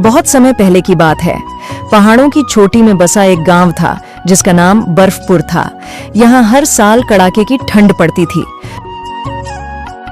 बहुत समय पहले की बात है। पहाड़ों की चोटी में बसा एक गांव था जिसका नाम बर्फपुर था। यहाँ हर साल कड़ाके की ठंड पड़ती थी।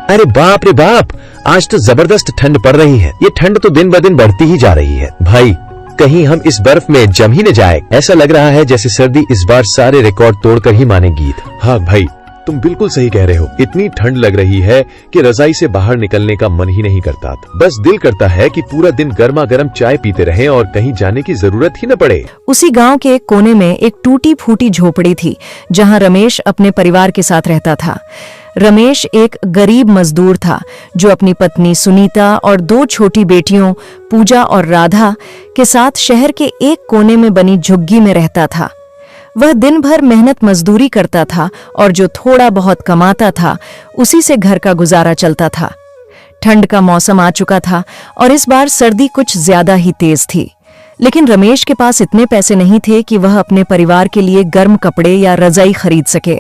अरे बाप रे बाप, आज तो जबरदस्त ठंड पड़ रही है। ये ठंड तो दिन ब दिन बढ़ती ही जा रही है। भाई, कहीं हम इस बर्फ में जम ही न जाए। ऐसा लग रहा है जैसे सर्दी इस बार सारे रिकॉर्ड तोड़कर ही मानेगी। हाँ भाई, तुम बिल्कुल सही कह रहे हो। इतनी ठंड लग रही है कि रजाई से बाहर निकलने का मन ही नहीं करता। बस दिल करता है कि पूरा दिन गर्मा गर्म चाय पीते रहें और कहीं जाने की जरूरत ही न पड़े। उसी गांव के एक कोने में एक टूटी फूटी झोपड़ी थी जहां रमेश अपने परिवार के साथ रहता था। रमेश एक गरीब मजदूर था जो अपनी पत्नी सुनीता और 2 छोटी बेटियों पूजा और राधा के साथ शहर के एक कोने में बनी झुग्गी में रहता था। वह दिन भर मेहनत मजदूरी करता था और जो थोड़ा बहुत कमाता था उसी से घर का गुजारा चलता था। ठंड का मौसम आ चुका था और इस बार सर्दी कुछ ज्यादा ही तेज थी। लेकिन रमेश के पास इतने पैसे नहीं थे कि वह अपने परिवार के लिए गर्म कपड़े या रजाई खरीद सके।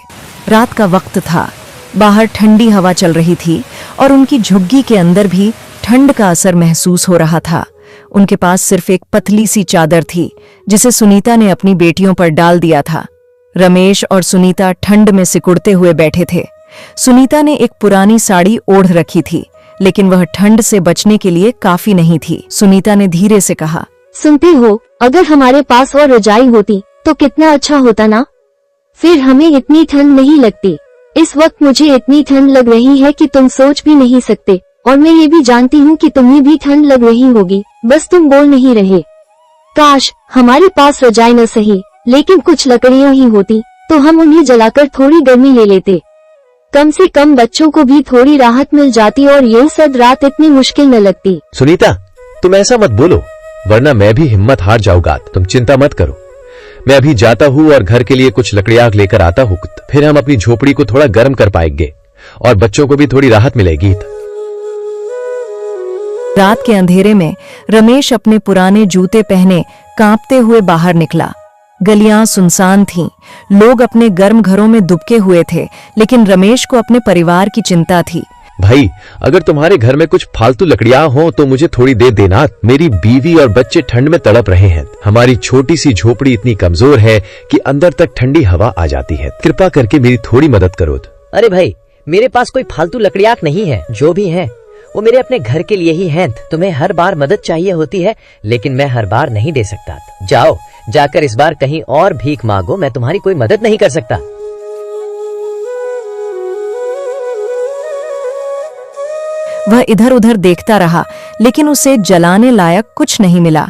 रात का वक्त था, बाहर ठंडी हवा चल रही थी और उनकी झुग्गी के अंदर भी ठंड का असर महसूस हो रहा था। उनके पास सिर्फ एक पतली सी चादर थी जिसे सुनीता ने अपनी बेटियों पर डाल दिया था। रमेश और सुनीता ठंड में सिकुड़ते हुए बैठे थे। सुनीता ने एक पुरानी साड़ी ओढ़ रखी थी, लेकिन वह ठंड से बचने के लिए काफी नहीं थी। सुनीता ने धीरे से कहा, सुनते हो, अगर हमारे पास और रजाई होती तो कितना अच्छा होता ना, फिर हमें इतनी ठंड नहीं लगती। इस वक्त मुझे इतनी ठंड लग रही है कि तुम सोच भी नहीं सकते, और मैं ये भी जानती हूँ कि तुम्हें भी ठंड लग रही होगी, बस तुम बोल नहीं रहे। काश हमारे पास रजाई न सही लेकिन कुछ लकड़ियाँ ही होती तो हम उन्हें जलाकर थोड़ी गर्मी ले लेते। कम से कम बच्चों को भी थोड़ी राहत मिल जाती और ये सर्द रात इतनी मुश्किल न लगती। सुनीता, तुम ऐसा मत बोलो, वरना मैं भी हिम्मत हार जाऊंगा। तुम चिंता मत करो, मैं अभी जाता हूँ और घर के लिए कुछ लकड़ियाँ लेकर आता हूँ। फिर हम अपनी झोपड़ी को थोड़ा गर्म कर पाएंगे और बच्चों को भी थोड़ी राहत मिलेगी। रात के अंधेरे में रमेश अपने पुराने जूते पहने कांपते हुए बाहर निकला। गलियां सुनसान थीं, लोग अपने गर्म घरों में दुबके हुए थे, लेकिन रमेश को अपने परिवार की चिंता थी। भाई, अगर तुम्हारे घर में कुछ फालतू लकड़ियां हो तो मुझे थोड़ी दे देना। मेरी बीवी और बच्चे ठंड में तड़प रहे हैं। हमारी छोटी सी झोपड़ी इतनी कमजोर है कि अंदर तक ठंडी हवा आ जाती है। कृपा करके मेरी थोड़ी मदद करो। अरे भाई, मेरे पास कोई फालतू लकड़ियां नहीं है। जो भी है वो मेरे अपने घर के लिए ही हैं। तुम्हें हर बार मदद चाहिए होती है, लेकिन मैं हर बार नहीं दे सकता। जाओ, जाकर इस बार कहीं और भीख मांगो, मैं तुम्हारी कोई मदद नहीं कर सकता। वह इधर उधर देखता रहा, लेकिन उसे जलाने लायक कुछ नहीं मिला।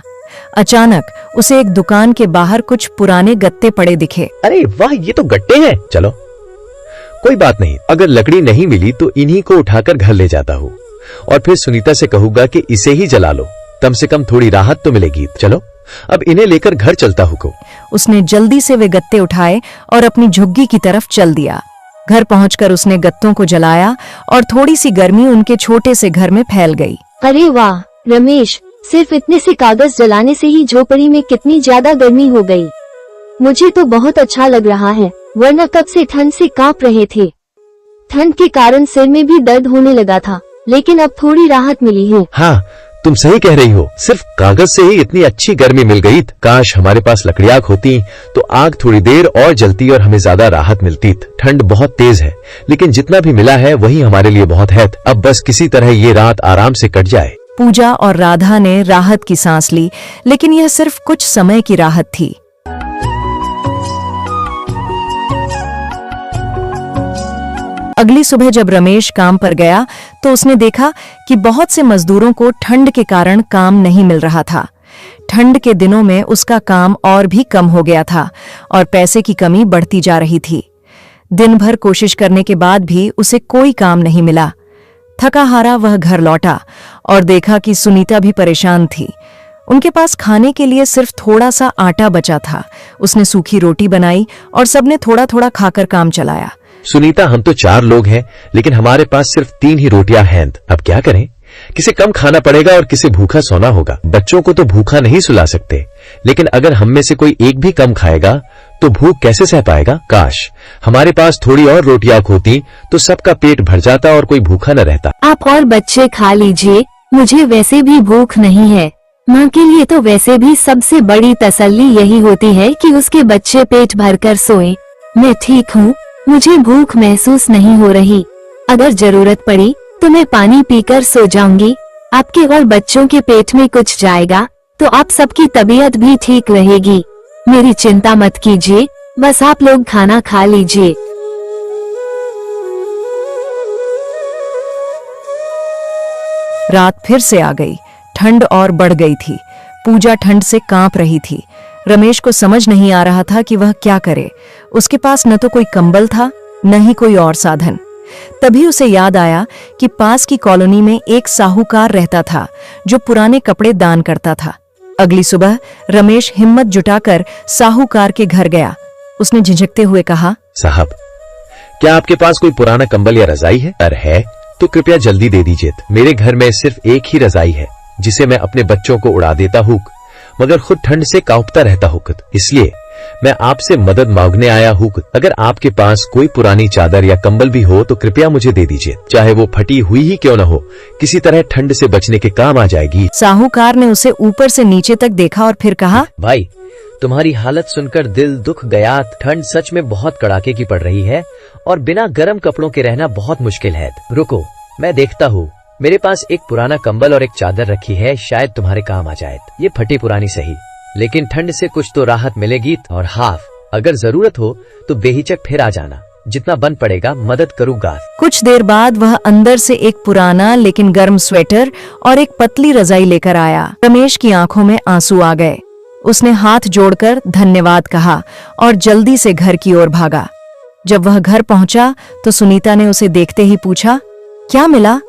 अचानक उसे एक दुकान के बाहर कुछ पुराने गत्ते पड़े दिखे। अरे वाह, ये तो गट्टे हैं। चलो, कोई बात नहीं, अगर लकड़ी नहीं मिली तो इन्हीं को उठाकर घर ले जाता हूँ और फिर सुनीता से कहूंगा कि इसे ही जला लो, कम से कम थोड़ी राहत तो मिलेगी। चलो, अब इन्हें लेकर घर चलता हूँ। उसने जल्दी से वे गत्ते उठाए और अपनी झुग्गी की तरफ चल दिया। घर पहुंचकर उसने गत्तों को जलाया और थोड़ी सी गर्मी उनके छोटे से घर में फैल गई। अरे वाह रमेश, सिर्फ इतने से कागज जलाने से ही झोपड़ी में कितनी ज्यादा गर्मी हो गई। मुझे तो बहुत अच्छा लग रहा है, वरना कब से ठंड से कांप रहे थे। ठंड के कारण सिर में भी दर्द होने लगा था, लेकिन अब थोड़ी राहत मिली है। हाँ, तुम सही कह रही हो, सिर्फ कागज से ही इतनी अच्छी गर्मी मिल गई। काश हमारे पास लकड़ियाँ होती तो आग थोड़ी देर और जलती और हमें ज्यादा राहत मिलती। ठंड बहुत तेज है, लेकिन जितना भी मिला है वही हमारे लिए बहुत है। अब बस किसी तरह ये रात आराम से कट जाए। पूजा और राधा ने राहत की सांस ली, लेकिन यह सिर्फ कुछ समय की राहत थी। अगली सुबह जब रमेश काम पर गया तो उसने देखा कि बहुत से मजदूरों को ठंड के कारण काम नहीं मिल रहा था। ठंड के दिनों में उसका काम और भी कम हो गया था और पैसे की कमी बढ़ती जा रही थी। दिन भर कोशिश करने के बाद भी उसे कोई काम नहीं मिला। थका हारा वह घर लौटा और देखा कि सुनीता भी परेशान थी। उनके पास खाने के लिए सिर्फ थोड़ा सा आटा बचा था। उसने सूखी रोटी बनाई और सबने थोड़ा थोड़ा खाकर काम चलाया। सुनीता, हम तो 4 लोग हैं, लेकिन हमारे पास सिर्फ 3 ही रोटियां हैं। अब क्या करें? किसे कम खाना पड़ेगा और किसे भूखा सोना होगा। बच्चों को तो भूखा नहीं सुला सकते, लेकिन अगर हम में से कोई एक भी कम खाएगा तो भूख कैसे सह पाएगा। काश हमारे पास थोड़ी और रोटियां होती तो सबका पेट भर जाता और कोई भूखा न रहता। आप और बच्चे खा लीजिए, मुझे वैसे भी भूख नहीं है। माँ के लिए तो वैसे भी सबसे बड़ी तसल्ली यही होती है कि उसके बच्चे पेट भरकर सोए। मैं ठीक हूँ, मुझे भूख महसूस नहीं हो रही। अगर जरूरत पड़ी तो मैं पानी पीकर सो जाऊंगी। आपके और बच्चों के पेट में कुछ जाएगा तो आप सबकी तबीयत भी ठीक रहेगी। मेरी चिंता मत कीजिए, बस आप लोग खाना खा लीजिए। रात फिर से आ गई। ठंड और बढ़ गई थी। पूजा ठंड से कांप रही थी। रमेश को समझ नहीं आ रहा था कि वह क्या करे। उसके पास न तो कोई कंबल था, न ही कोई और साधन। तभी उसे याद आया कि पास की कॉलोनी में एक साहूकार रहता था जो पुराने कपड़े दान करता था। अगली सुबह रमेश हिम्मत जुटाकर साहूकार के घर गया। उसने झिझकते हुए कहा, साहब, क्या आपके पास कोई पुराना कंबल या रजाई है? अगर है तो कृपया जल्दी दे दीजिए। मेरे घर में सिर्फ एक ही रजाई है जिसे मैं अपने बच्चों को उड़ा देता हूँ, मगर खुद ठंड से कांपता रहता हूँ, इसलिए मैं आपसे मदद मांगने आया हूँ। अगर आपके पास कोई पुरानी चादर या कंबल भी हो तो कृपया मुझे दे दीजिए। चाहे वो फटी हुई ही क्यों न हो, किसी तरह ठंड से बचने के काम आ जाएगी। साहूकार ने उसे ऊपर से नीचे तक देखा और फिर कहा, भाई, तुम्हारी हालत सुनकर दिल दुख गया। ठंड सच में बहुत कड़ाके की पड़ रही है और बिना गर्म कपड़ों के रहना बहुत मुश्किल है। रुको, मैं देखता हूँ। मेरे पास एक पुराना कंबल और एक चादर रखी है, शायद तुम्हारे काम आ जाए। ये फटी पुरानी सही, लेकिन ठंड से कुछ तो राहत मिलेगी। और हाफ, अगर जरूरत हो तो बेहिचक फिर आ जाना, जितना बन पड़ेगा मदद करूंगा। कुछ देर बाद वह अंदर से एक पुराना लेकिन गर्म स्वेटर और एक पतली रजाई लेकर आया। रमेश की आंखों में आंसू आ गए। उसने हाथ जोड़कर धन्यवाद कहा और जल्दी से घर की ओर भागा। जब वह घर पहुंचा तो सुनीता ने उसे देखते ही पूछा, क्या मिला?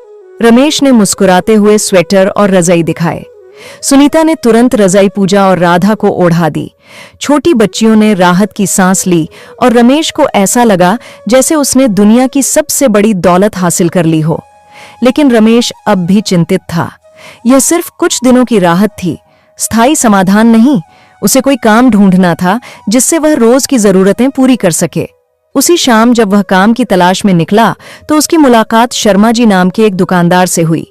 रमेश ने मुस्कुराते हुए स्वेटर और रजाई दिखाए। सुनीता ने तुरंत रजाई पूजा और राधा को ओढ़ा दी। छोटी बच्चियों ने राहत की सांस ली और रमेश को ऐसा लगा जैसे उसने दुनिया की सबसे बड़ी दौलत हासिल कर ली हो। लेकिन रमेश अब भी चिंतित था। यह सिर्फ कुछ दिनों की राहत थी, स्थायी समाधान नहीं। उसे कोई काम ढूंढना था जिससे वह रोज की जरूरतें पूरी कर सके। उसी शाम जब वह काम की तलाश में निकला तो उसकी मुलाकात शर्मा जी नाम के एक दुकानदार से हुई।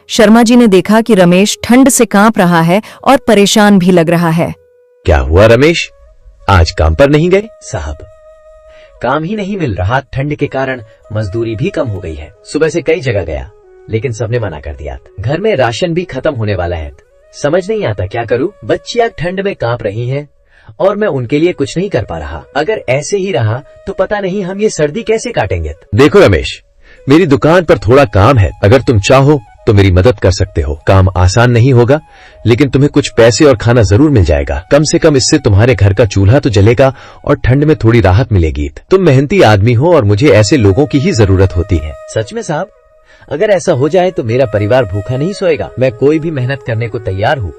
शर्मा जी ने देखा कि रमेश ठंड से कांप रहा है और परेशान भी लग रहा है। क्या हुआ रमेश, आज काम पर नहीं गए? साहब, काम ही नहीं मिल रहा। ठंड के कारण मजदूरी भी कम हो गई है। सुबह से कई जगह गया, लेकिन सबने मना कर दिया। घर में राशन भी खत्म होने वाला है। समझ नहीं आता क्या करूं। बच्चियां ठंड में कांप रही हैं और मैं उनके लिए कुछ नहीं कर पा रहा। अगर ऐसे ही रहा तो पता नहीं हम ये सर्दी कैसे काटेंगे। देखो रमेश, मेरी दुकान पर थोड़ा काम है। अगर तुम चाहो तो मेरी मदद कर सकते हो। काम आसान नहीं होगा, लेकिन तुम्हें कुछ पैसे और खाना जरूर मिल जाएगा। कम से कम इससे तुम्हारे घर का चूल्हा तो जलेगा और ठंड में थोड़ी राहत मिलेगी। तुम मेहनती आदमी हो और मुझे ऐसे लोगों की ही जरूरत होती है। सच में साहब, अगर ऐसा हो जाए तो मेरा परिवार भूखा नहीं सोएगा। मैं कोई भी मेहनत करने को तैयार हूँ,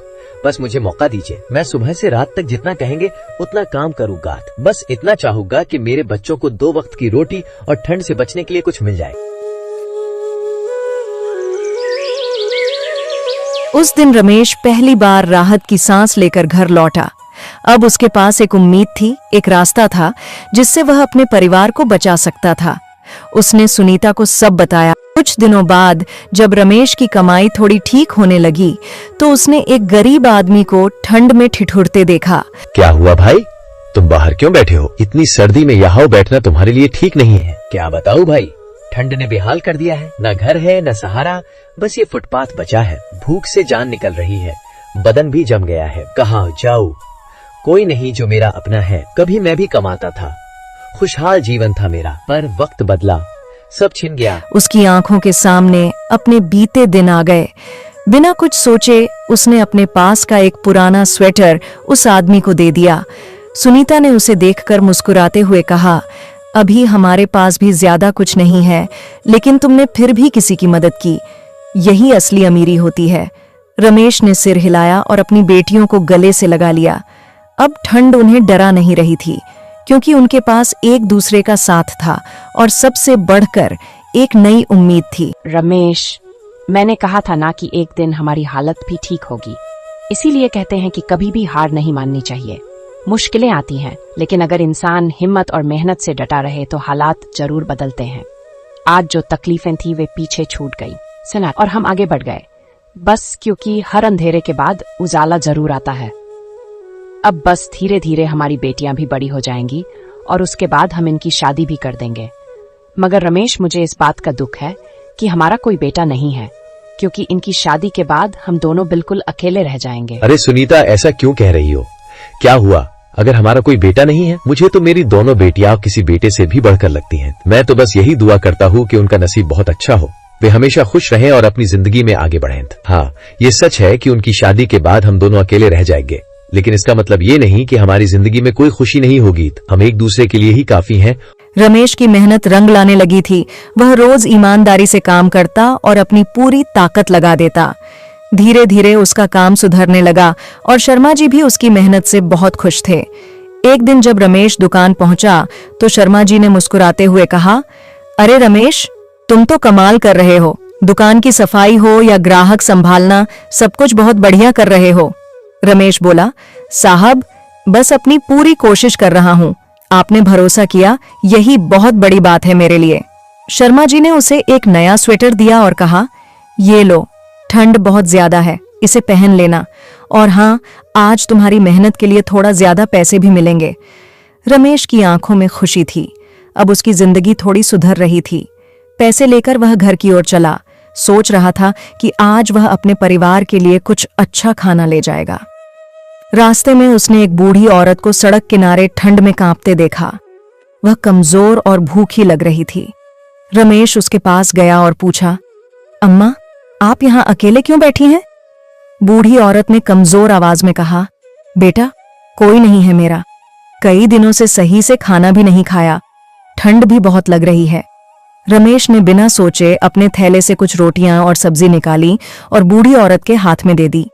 बस मुझे मौका दीजिए। मैं सुबह से रात तक जितना कहेंगे उतना काम करूंगा। बस इतना चाहूंगा कि मेरे बच्चों को 2 वक्त की रोटी और ठंड से बचने के लिए कुछ मिल जाए। उस दिन रमेश पहली बार राहत की सांस लेकर घर लौटा। अब उसके पास एक उम्मीद थी, एक रास्ता था जिससे वह अपने परिवार को बचा सकता था। उसने सुनीता को सब बताया। कुछ दिनों बाद जब रमेश की कमाई थोड़ी ठीक होने लगी तो उसने एक गरीब आदमी को ठंड में ठिठुरते देखा। क्या हुआ भाई, तुम बाहर क्यों बैठे हो? इतनी सर्दी में यहाँ बैठना तुम्हारे लिए ठीक नहीं है। क्या बताऊं भाई, ठंड ने बेहाल कर दिया है। न घर है न सहारा, बस ये फुटपाथ बचा है। भूख से जान निकल रही है, बदन भी जम गया है। कहाँ जाऊं? कोई नहीं जो मेरा अपना है। कभी मैं भी कमाता था, खुशहाल जीवन था मेरा, पर वक्त बदला, सब छिन गया। उसकी आंखों के सामने अपने बीते दिन आ गए। बिना कुछ सोचे उसने अपने पास का एक पुराना स्वेटर उस आदमी को दे दिया। सुनीता ने उसे देखकर मुस्कुराते हुए कहा, अभी हमारे पास भी ज्यादा कुछ नहीं है, लेकिन तुमने फिर भी किसी की मदद की, यही असली अमीरी होती है। रमेश ने सिर हिलाया और अपनी बेटियों को गले से लगा लिया। अब ठंड उन्हें डरा नहीं रही थी, क्योंकि उनके पास एक दूसरे का साथ था और सबसे बढ़कर एक नई उम्मीद थी। रमेश, मैंने कहा था ना कि एक दिन हमारी हालत भी ठीक होगी। इसीलिए कहते हैं कि कभी भी हार नहीं माननी चाहिए। मुश्किलें आती हैं, लेकिन अगर इंसान हिम्मत और मेहनत से डटा रहे तो हालात जरूर बदलते हैं। आज जो तकलीफें थी वे पीछे छूट गई सुना, और हम आगे बढ़ गए, बस क्योंकि हर अंधेरे के बाद उजाला जरूर आता है। अब बस धीरे धीरे हमारी बेटियां भी बड़ी हो जाएंगी और उसके बाद हम इनकी शादी भी कर देंगे। मगर रमेश, मुझे इस बात का दुख है कि हमारा कोई बेटा नहीं है, क्योंकि इनकी शादी के बाद हम दोनों बिल्कुल अकेले रह जाएंगे। अरे सुनीता, ऐसा क्यों कह रही हो? क्या हुआ अगर हमारा कोई बेटा नहीं है? मुझे तो मेरी दोनों बेटियां किसी बेटे से भी बढ़कर लगती हैं। मैं तो बस यही दुआ करता हूँ कि उनका नसीब बहुत अच्छा हो, वे हमेशा खुश रहें और अपनी जिंदगी में आगे बढ़ें। हाँ, ये सच है कि उनकी शादी के बाद हम दोनों अकेले रह जाएंगे, लेकिन इसका मतलब ये नहीं कि हमारी जिंदगी में कोई खुशी नहीं होगी। हम एक दूसरे के लिए ही काफी हैं। रमेश की मेहनत रंग लाने लगी थी। वह रोज ईमानदारी से काम करता और अपनी पूरी ताकत लगा देता। धीरे धीरे उसका काम सुधरने लगा और शर्मा जी भी उसकी मेहनत से बहुत खुश थे। एक दिन जब रमेश दुकान पहुंचा तो शर्मा जी ने मुस्कुराते हुए कहा, अरे रमेश, तुम तो कमाल कर रहे हो। दुकान की सफाई हो या ग्राहक संभालना, सब कुछ बहुत बढ़िया कर रहे हो। रमेश बोला, साहब, बस अपनी पूरी कोशिश कर रहा हूं। आपने भरोसा किया, यही बहुत बड़ी बात है मेरे लिए। शर्मा जी ने उसे एक नया स्वेटर दिया और कहा, ये लो, ठंड बहुत ज्यादा है, इसे पहन लेना। और हाँ, आज तुम्हारी मेहनत के लिए थोड़ा ज्यादा पैसे भी मिलेंगे। रमेश की आंखों में खुशी थी। अब उसकी जिंदगी थोड़ी सुधर रही थी। पैसे लेकर वह घर की ओर चला। सोच रहा था कि आज वह अपने परिवार के लिए कुछ अच्छा खाना ले जाएगा। रास्ते में उसने एक बूढ़ी औरत को सड़क किनारे ठंड में कांपते देखा। वह कमजोर और भूखी लग रही थी। रमेश उसके पास गया और पूछा, अम्मा, आप यहां अकेले क्यों बैठी हैं? बूढ़ी औरत ने कमजोर आवाज में कहा, बेटा, कोई नहीं है मेरा। कई दिनों से सही से खाना भी नहीं खाया, ठंड भी बहुत लग रही है। रमेश ने बिना सोचे अपने थैले से कुछ रोटियां और सब्जी निकाली और बूढ़ी औरत के हाथ में दे दी।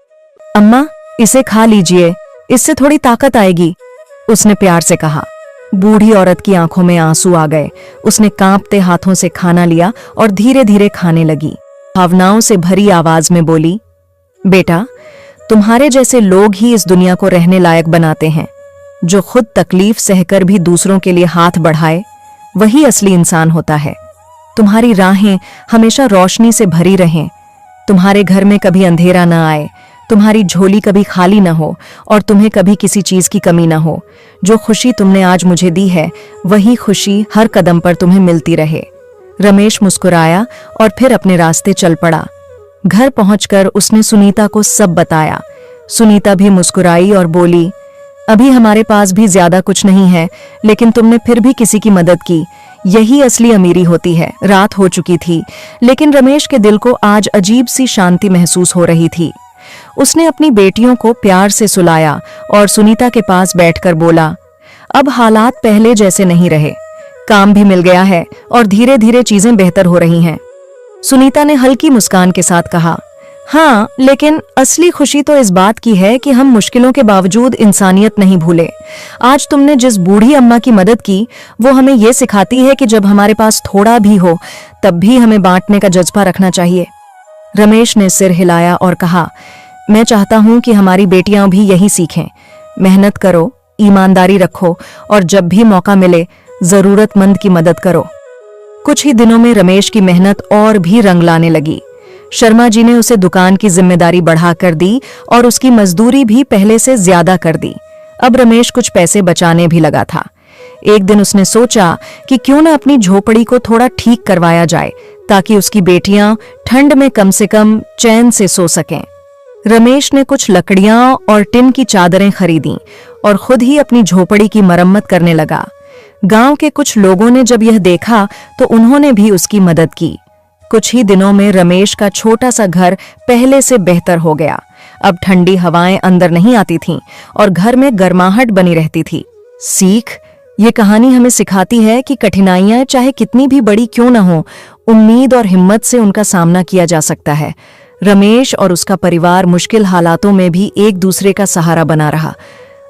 अम्मा, इसे खा लीजिए, इससे थोड़ी ताकत आएगी, उसने प्यार से कहा। बूढ़ी औरत की आंखों में आंसू आ गए। उसने कांपते हाथों से खाना लिया और धीरे धीरे खाने लगी। भावनाओं से भरी आवाज में बोली, बेटा, तुम्हारे जैसे लोग ही इस दुनिया को रहने लायक बनाते हैं। जो खुद तकलीफ सहकर भी दूसरों के लिए हाथ बढ़ाए, वही असली इंसान होता है। तुम्हारी राहें हमेशा रोशनी से भरी रहें। तुम्हारे घर में कभी अंधेरा न आए, तुम्हारी झोली कभी खाली न हो और तुम्हें कभी किसी चीज की कमी न हो। जो खुशी तुमने आज मुझे दी है, वही खुशी हर कदम पर तुम्हें मिलती रहे। रमेश मुस्कुराया और फिर अपने रास्ते चल पड़ा। घर पहुंचकर उसने सुनीता को सब बताया। सुनीता भी मुस्कुराई और बोली, अभी हमारे पास भी ज्यादा कुछ नहीं है, लेकिन तुमने फिर भी किसी की मदद की, यही असली अमीरी होती है। रात हो चुकी थी, लेकिन रमेश के दिल को आज अजीब सी शांति महसूस हो रही थी। उसने अपनी बेटियों को प्यार से सुलाया और सुनीता के पास बैठकर बोला, अब हालात पहले जैसे नहीं रहे, काम भी मिल गया है और धीरे धीरे चीजें बेहतर हो रही हैं। सुनीता ने हल्की मुस्कान के साथ कहा, हाँ, लेकिन असली खुशी तो इस बात की है कि हम मुश्किलों के बावजूद इंसानियत नहीं भूले। आज तुमने जिस बूढ़ी अम्मा की मदद की, वो हमें ये सिखाती है कि जब हमारे पास थोड़ा भी हो, तब भी हमें बांटने का जज्बा रखना चाहिए। रमेश ने सिर हिलाया और कहा, मैं चाहता हूं कि हमारी बेटियां भी यही सीखें। मेहनत करो, ईमानदारी रखो और जब भी मौका मिले जरूरतमंद की मदद करो। कुछ ही दिनों में रमेश की मेहनत और भी रंग लाने लगी। शर्मा जी ने उसे दुकान की जिम्मेदारी बढ़ाकर दी और उसकी मजदूरी भी पहले से ज्यादा कर दी। अब रमेश कुछ पैसे बचाने भी लगा था। एक दिन उसने सोचा कि क्यों न अपनी झोपड़ी को थोड़ा ठीक करवाया जाए, ताकि उसकी बेटियां ठंड में कम से कम चैन से सो सकें। रमेश ने कुछ लकड़ियां और टिन की चादरें खरीदी और खुद ही अपनी झोपड़ी की मरम्मत करने लगा। गांव के कुछ लोगों ने जब यह देखा तो उन्होंने भी उसकी मदद की। कुछ ही दिनों में रमेश का छोटा सा घर पहले से बेहतर हो गया। अब ठंडी हवाएं अंदर नहीं आती थीं और घर में गर्माहट बनी रहती थी। सीख, ये कहानी हमें सिखाती है कि कठिनाइयां चाहे कितनी भी बड़ी क्यों न हो, उम्मीद और हिम्मत से उनका सामना किया जा सकता है। रमेश और उसका परिवार मुश्किल हालातों में भी एक दूसरे का सहारा बना रहा।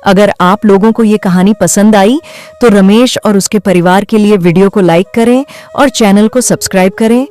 अगर आप लोगों को ये कहानी पसंद आई तो रमेश और उसके परिवार के लिए वीडियो को लाइक करें और चैनल को सब्सक्राइब करें।